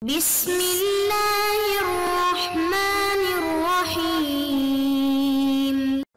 بسم اللہ الرحمن الرحیم۔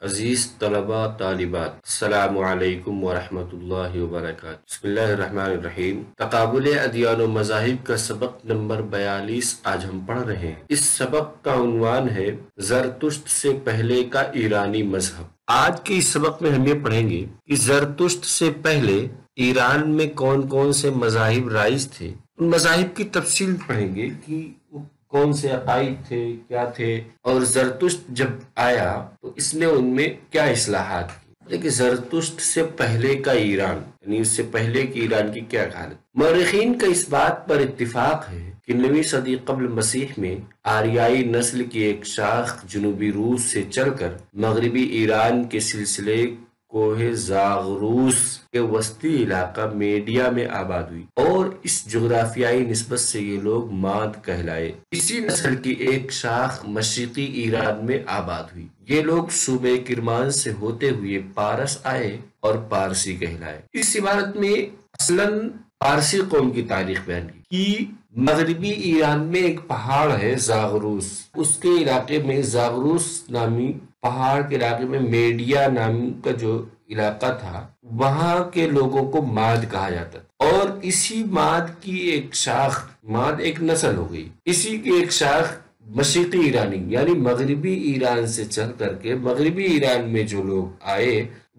عزیز طلباء طالبات، السلام علیکم ورحمۃ اللہ وبرکاتہ۔ بسم اللہ الرحمن الرحیم۔ تقابل ادیان و مذاہب کا سبق نمبر 42 آج ہم پڑھ رہے ہیں۔ اس سبق کا عنوان ہے زرتشت سے پہلے کا ایرانی مذہب۔ آج کے اس سبق میں ہم یہ پڑھیں گے کہ زرتشت سے پہلے ایران میں کون کون سے مذاہب رائج تھے۔ ان مذاہب کی تفصیل پڑھیں گے کہ وہ کون سے عقائد تھے، کیا تھے، اور زرتشت جب آیا تو اس نے ان میں کیا اصلاحات کی۔ لیکن زرتشت سے پہلے کا ایران، یعنی اس سے پہلے کی ایران کی کیا حالت۔ مورخین کا اس بات پر اتفاق ہے کہ 9ویں صدی قبل مسیح میں آریائی نسل کی ایک شاخ جنوبی روس سے چل کر مغربی ایران کے سلسلے کوہ زاغروس کے وسطی علاقہ میڈیا میں آباد ہوئی، اور اس جغرافیائی نسبت سے یہ لوگ ماد کہلائے۔ اسی نسل کی ایک شاخ مشرقی ایران میں آباد ہوئی۔ یہ لوگ صوبے کرمان سے ہوتے ہوئے پارس آئے اور پارسی کہلائے۔ اس عبارت میں اصلاً پارسی قوم کی تاریخ بیان کی کہ مغربی ایران میں ایک پہاڑ ہے زاغروس، اس کے علاقے میں زاغروس نامی پہاڑ کے علاقے میں میڈیا نام کا جو علاقہ تھا، وہاں کے لوگوں کو ماد کہا جاتا تھا، اور اسی ماد کی ایک شاخ، ماد ایک نسل ہو گئی، اسی کی ایک شاخ مشرقی ایرانی یعنی مغربی ایران سے چل کر کے مغربی ایران میں جو لوگ آئے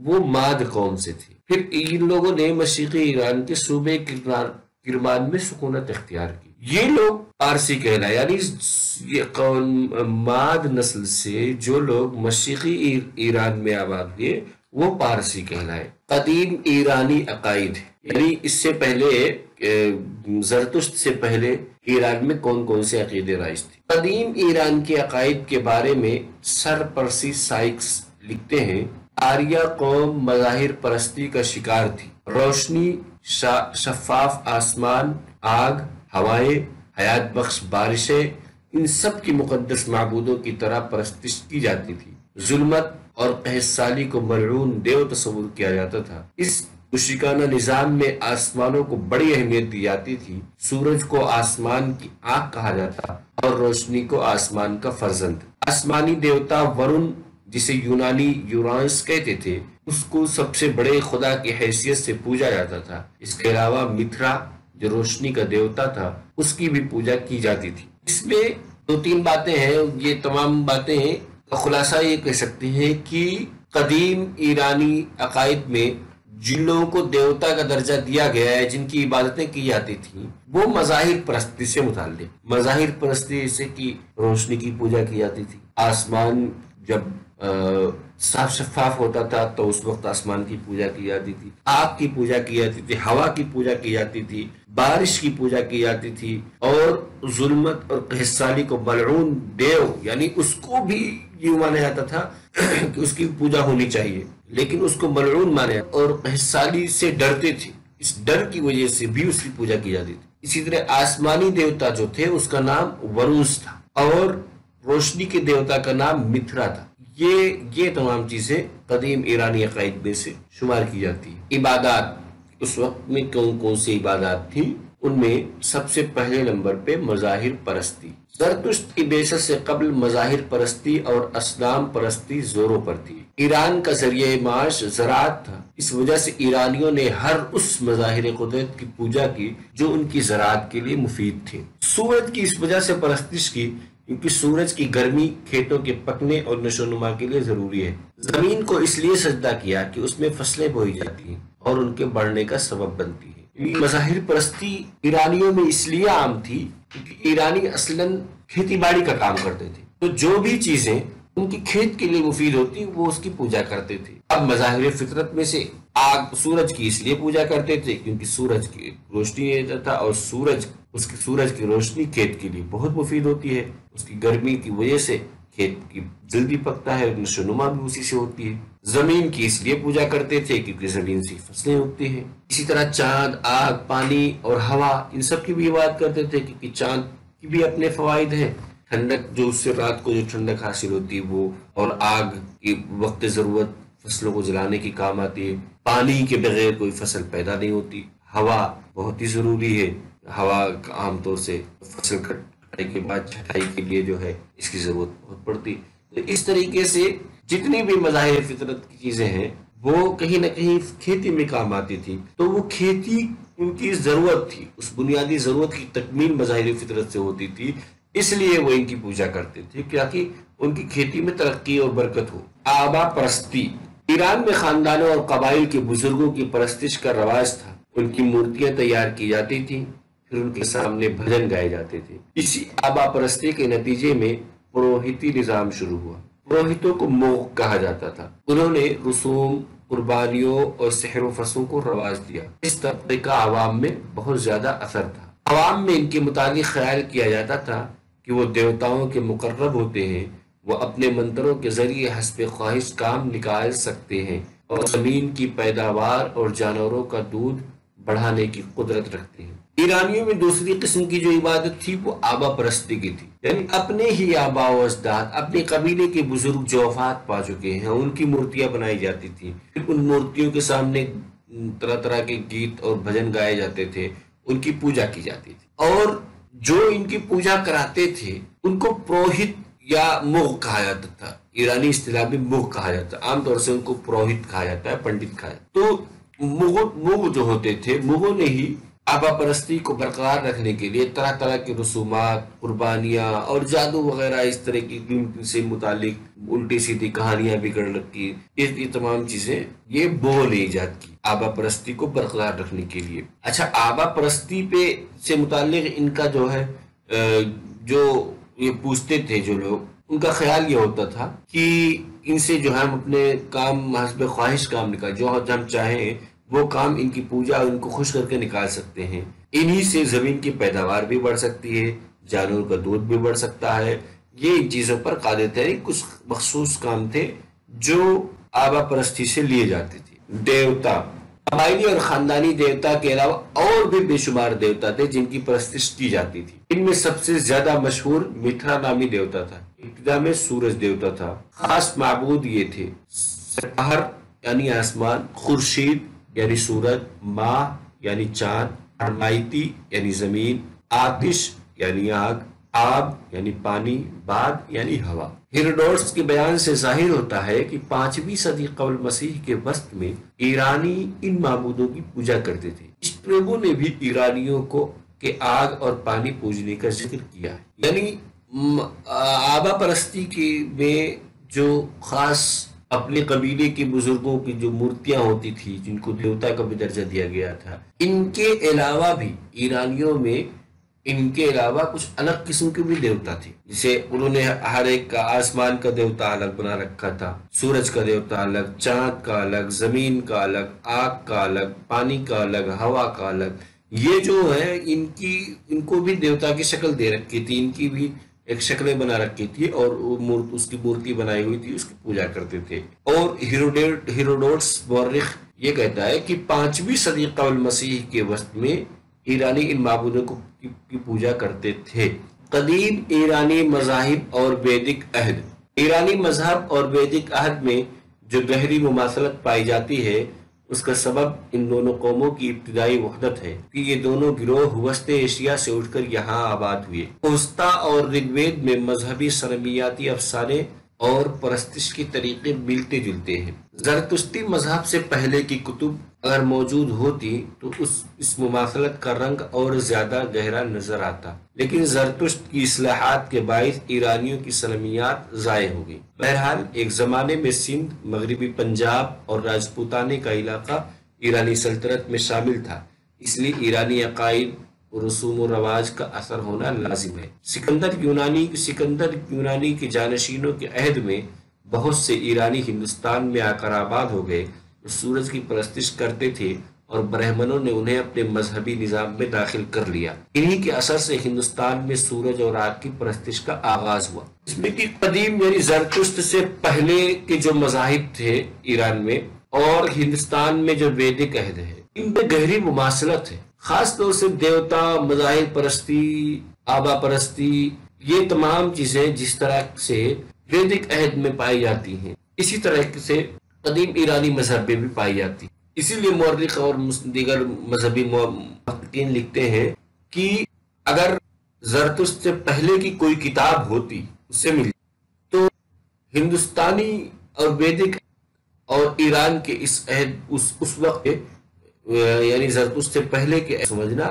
وہ ماد قوم سے تھے۔ پھر ان لوگوں نے مشرقی ایران کے صوبے کرمان میں سکونت اختیار کی۔ یہ لوگ پارسی کہلائے، یعنی یہ ماد نسل سے جو لوگ مشرقی ایران میں آباد ہوئے وہ پارسی کہلائے۔ قدیم ایرانی عقائد، یعنی اس سے پہلے زرتشت سے پہلے ایران میں کون کون سے عقیدے رائج تھے۔ قدیم ایران کے عقائد کے بارے میں سر پرسی سائکس لکھتے ہیں، آریہ قوم مظاہر پرستی کا شکار تھی۔ روشنی، شفاف آسمان، آگ، ہوائیں، حیات بخش بارشیں، ان سب کی مقدس معبودوں کی طرح پرستش کی جاتی تھی۔ ظلمت اور قحط سالی کو ملعون دیو تصور کیا جاتا تھا۔ اس مشرکانہ نظام میں آسمانوں کو بڑی اہمیت دی جاتی تھی۔ سورج کو آسمان کی آنکھ کہا جاتا اور روشنی کو آسمان کا فرزند۔ آسمانی دیوتا ورن، جسے یونانی یورانس کہتے تھے، اس کو سب سے بڑے خدا کی حیثیت سے پوجا جاتا تھا۔ اس کے علاوہ متھرا جو روشنی کا دیوتا تھا، اس کی بھی پوجا کی جاتی تھی۔ اس میں 2-3 باتیں ہیں، یہ تمام باتیں خلاصہ یہ کہہ سکتے ہیں کہ قدیم ایرانی عقائد میں جن لوگوں کو دیوتا کا درجہ دیا گیا ہے، جن کی عبادتیں کی جاتی تھیں، وہ مظاہر پرستی سے متعلق۔ مظاہر پرستی جیسے کہ روشنی کی پوجا کی جاتی تھی، آسمان جب صاف شفاف ہوتا تھا تو اس وقت آسمان کی پوجا کی جاتی تھی، آگ کی پوجا کی جاتی تھی، ہوا کی پوجا کی جاتی تھی، بارش کی پوجا کی جاتی تھی، اور ظلمت اور قحط سالی کو ملعون دیو، یعنی اس کو بھی یہ مانا جاتا تھا کہ اس کی پوجا ہونی چاہیے، لیکن اس کو ملعون مانا جاتا، اور قحط سالی سے ڈرتے تھے، اس ڈر کی وجہ سے بھی اس کی پوجا کی جاتی تھی۔ اسی طرح آسمانی دیوتا جو تھے اس کا نام وروس تھا، اور روشنی کے دیوتا کا نام متھرا تھا۔ یہ تمام چیزیں قدیم ایرانی عقائد میں سے شمار کی جاتی ہیں۔ عبادات، اس وقت میں کون کون سی عبادات تھیں؟ ان میں سب سے پہلے نمبر پہ مظاہر پرستی۔ زرتشت کی بعثت سے قبل مظاہر پرستی اور اصنام پرستی زوروں پر تھی۔ ایران کا ذریعہ معاش زراعت تھا، اس وجہ سے ایرانیوں نے ہر اس مظاہر قدرت کی پوجا کی جو ان کی زراعت کے لیے مفید تھے۔ سورج کی اس وجہ سے پرستش کی کیونکہ سورج کی گرمی کھیتوں کے پکنے اور نشو و نما کے لیے ضروری ہے۔ زمین کو اس لیے سجدہ کیا کہ اس میں فصلیں بوئی جاتی ہیں اور ان کے بڑھنے کا سبب بنتی ہے۔ مظاہر پرستی ایرانیوں میں اس لیے عام تھی کیونکہ ایرانی اصلاً کھیتی باڑی کا کام کرتے تھے، تو جو بھی چیزیں ان کی کھیت کے لیے مفید ہوتی وہ اس کی پوجا کرتے تھے۔ اب مظاہر فطرت میں سے آگ، سورج کی اس لیے پوجا کرتے تھے کیونکہ سورج کی روشنی دیتا تھا، اور سورج کی روشنی کھیت کے لیے بہت مفید ہوتی ہے، اس کی گرمی کی وجہ سے کھیت کی جلدی پکتا ہے، نشو و نما بھی اسی سے ہوتی ہے۔ زمین کی اس لیے پوجا کرتے تھے کیونکہ زمین سے فصلیں اگتی ہیں۔ اسی طرح چاند، آگ، پانی اور ہوا، ان سب کی بھی عبادت کرتے تھے کیونکہ چاند کی بھی اپنے فوائد ہیں، ٹھنڈک جو اس سے رات کو جو ٹھنڈک حاصل ہوتی ہے وہ، اور آگ کی وقت ضرورت فصلوں کو جلانے کی کام آتی ہے۔ پانی کے بغیر کوئی فصل پیدا نہیں ہوتی۔ ہوا بہت ہی ضروری ہے، ہوا عام طور سے فصل کٹائی کے بعد چھٹائی کے لیے جو ہے اس کی ضرورت بہت پڑتی. تو اس طریقے سے جتنی بھی مظاہر فطرت کی چیزیں ہیں وہ کہیں نہ کہیں کھیتی میں کام آتی تھی. تو وہ کھیتی ان کی ضرورت تھی، اس بنیادی ضرورت کی تکمیل مظاہر فطرت سے ہوتی تھی، اس لیے وہ ان کی پوجا کرتے تھے تاکہ ان کی کھیتی میں ترقی اور برکت ہو. آبا پرستی. ایران میں خاندانوں اور قبائل کے بزرگوں کی پرستش کا رواج تھا. ان کی مورتیاں تیار کی جاتی تھیں، پھر ان کے سامنے بھجن گائے جاتے تھے. اسی آبا پرستی کے نتیجے میں پروہیتی نظام شروع ہوا. پروہتوں کو موغ کہا جاتا تھا. انہوں نے رسوم، قربانیوں اور سحر و فسوں کو رواج دیا. اس طبقے کا عوام میں بہت زیادہ اثر تھا. عوام میں ان کے متعلق خیال کیا جاتا تھا کہ وہ دیوتاؤں کے مقرب ہوتے ہیں، وہ اپنے منتروں کے ذریعے حسب خواہش کام نکال سکتے ہیں اور زمین کی پیداوار اور جانوروں کا دودھ بڑھانے کی قدرت رکھتے ہیں. ایرانیوں میں دوسری قسم کی جو عبادت تھی وہ آبا پرستی کی تھی، یعنی اپنے ہی آبا و اجداد، اپنے قبیلے کے بزرگ جو وفات پا چکے ہیں ان کی مورتیاں بنائی جاتی تھی. ان مورتیوں کے سامنے طرح طرح کے گیت اور بھجن گائے جاتے تھے، ان کی پوجا کی جاتی تھی. اور جو ان کی پوجا کراتے تھے ان کو پروہت یا مغ کہا جاتا تھا. ایرانی اصطلاح میں مغ کہا جاتا ہے، عام طور سے ان کو پروہت کہا جاتا ہے، پنڈت کہا جاتا ہے. تو مغ جو ہوتے تھے، مغوں نے ہی آبا پرستی کو برقرار رکھنے کے لیے طرح طرح کے رسومات، قربانیاں اور جادو وغیرہ اس طرح کی سے متعلق الٹی سیدھی کہانیاں بگڑ رکھی. یہ تمام چیزیں یہ مغوں نے ایجاد کی آبا پرستی کو برقرار رکھنے کے لیے. اچھا، آبا پرستی پہ سے متعلق ان کا جو ہے جو یہ پوچھتے تھے جو لوگ، ان کا خیال یہ ہوتا تھا کہ ان سے جو ہے ہم اپنے کام حسب خواہش کام نکال، جو ہم چاہیں وہ کام ان کی پوجا ان کو خوش کر کے نکال سکتے ہیں. انہی سے زمین کی پیداوار بھی بڑھ سکتی ہے، جانور کا دودھ بھی بڑھ سکتا ہے. یہ ان چیزوں پر قادر تھے. کچھ مخصوص کام تھے جو آبا پرستی سے لیے جاتے تھے. دیوتا. قبائلی اور خاندانی دیوتا کے علاوہ اور بھی بے شمار دیوتا تھے جن کی پرستش کی جاتی تھی. ان میں سب سے زیادہ مشہور متھرا نامی دیوتا تھا. ابتدا میں سورج دیوتا تھا. خاص معبود یہ تھے: سحر یعنی آسمان، خورشید یعنی سورج، ماہ یعنی چاند، ارمائیتی یعنی زمین، آتش یعنی آگ، آب یعنی پانی، باد یعنی ہوا. ہیروڈوٹس کے بیان سے ظاہر ہوتا ہے کہ 5ویں صدی قبل مسیح کے وسط میں ایرانی ان معبودوں کی پوجا کرتے تھے. اسٹریبو نے بھی ایرانیوں کو کہ آگ اور پانی پوجنے کا ذکر کیا ہے. یعنی آبا پرستی کی میں جو خاص اپنے قبیلے کے بزرگوں کی جو مورتیاں ہوتی تھی، جن کو دیوتا کا بھی درجہ دیا گیا تھا، ان کے علاوہ بھی ایرانیوں میں ان کے علاوہ کچھ الگ قسم کے بھی دیوتا تھے. جسے انہوں نے ہر ایک کا آسمان کا دیوتا الگ بنا رکھا تھا، سورج کا دیوتا الگ، چاند کا الگ، زمین کا الگ، آگ کا الگ، پانی کا الگ، ہوا کا الگ. یہ جو ہے ان کو بھی دیوتا کی شکل دے رکھی تھی، ان کی بھی ایک شکلیں بنا رکھی تھی اور اس کی مورتی بنائی ہوئی تھی، اس کی پوجا کرتے تھے. اور ہیروڈوٹس مورخ یہ کہتا ہے کہ 5ویں صدی قبل مسیح کے وسط میں ایرانی ان معبودوں کی پوجا کرتے تھے. قدیم ایرانی مذاہب اور ویدک عہد. ایرانی مذہب اور ویدک عہد میں جو گہری مماثلت پائی جاتی ہے اس کا سبب ان دونوں قوموں کی ابتدائی وحدت ہے کہ یہ دونوں گروہ وسط ایشیا سے اٹھ کر یہاں آباد ہوئے. اوستا اور رگ وید میں مذہبی سرمیاتی افسانے اور پرستش کے طریقے ملتے جلتے ہیں. زرتشتی مذہب سے پہلے کی کتب اگر موجود ہوتی تو اس مماثلت کا رنگ اور زیادہ گہرا نظر آتا، لیکن زرتشت کی اصلاحات کے باعث ایرانیوں کی سلمیات ضائع ہو گئی. بہرحال ایک زمانے میں سندھ، مغربی پنجاب اور راجپوتانے کا علاقہ ایرانی سلطنت میں شامل تھا، اس لیے ایرانی عقائد اور رسوم و رواج کا اثر ہونا لازم ہے. سکندر یونانی کے جانشینوں کے عہد میں بہت سے ایرانی ہندوستان میں آ کر آباد ہو گئے جو سورج کی پرستش کرتے تھے اور برہمنوں نے انہیں اپنے مذہبی نظام میں داخل کر لیا. انہی کے اثر سے ہندوستان میں سورج اور آگ کی پرستش کا آغاز ہوا. اس میں کی قدیم یعنی زرتشت سے پہلے کے جو مذاہب تھے ایران میں اور ہندوستان میں جو ویدک عہد ہے، ان میں گہری مماثلت ہے. خاص طور سے دیوتا، مظاہر پرستی، آبا پرستی، یہ تمام چیزیں جس طرح سے ویدک عہد میں پائی جاتی ہیں اسی طرح سے قدیم ایرانی مذہب میں بھی پائی جاتی. اسی لیے مورخ اور دیگر مذہبی محققین لکھتے ہیں کہ اگر زرتشت سے پہلے کی کوئی کتاب ہوتی اس سے مل تو ہندوستانی اور ویدک اور ایران کے اس عہد اس وقت یعنی زرتشت سے پہلے کے سمجھنا،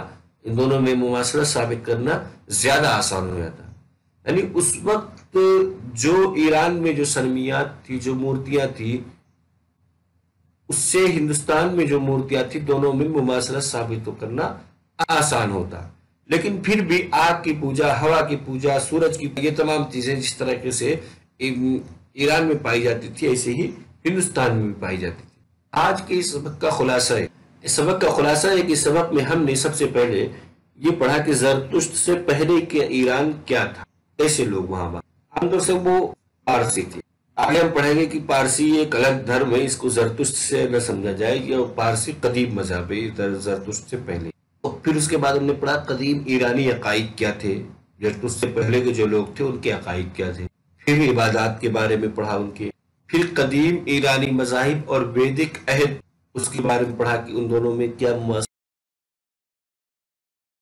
ان دونوں میں مماثلت ثابت کرنا زیادہ آسان ہو جاتا. یعنی اس وقت جو ایران میں جو سنمیات تھی، جو مورتیاں تھی، اس سے ہندوستان میں جو مورتیاں تھی دونوں میں مماثلت ثابت کرنا آسان ہوتا. لیکن پھر بھی آگ کی پوجا، ہوا کی پوجا، سورج کی پوجا، یہ تمام چیزیں جس طریقے سے ایران میں پائی جاتی تھی ایسے ہی ہندوستان میں بھی پائی جاتی تھی. آج کے اس سبق کا خلاصہ ہے، اس سبق کا خلاصہ ہے کہ اس سبق میں ہم نے سب سے پہلے یہ پڑھا کہ زرتشت سے پہلے کے ایران کیا تھا، کیسے لوگ وہاں عام طور سے وہ پارسی تھے. آگے ہم پڑھیں گے کہ پارسی ایک الگ دھرم ہے، اس کو زرتشت سے نہ سمجھا جائے، یہ پارسی قدیم مذہب ہے زرتشت سے پہلے. اور پھر اس کے بعد ہم نے پڑھا قدیم ایرانی عقائد کیا تھے، زرتشت سے پہلے کے جو لوگ تھے ان کے عقائد کیا تھے. پھر عبادات کے بارے میں پڑھا ان کے. پھر قدیم ایرانی مذاہب اور ویدک عہد اس کے بارے میں پڑھا کہ ان دونوں میں کیا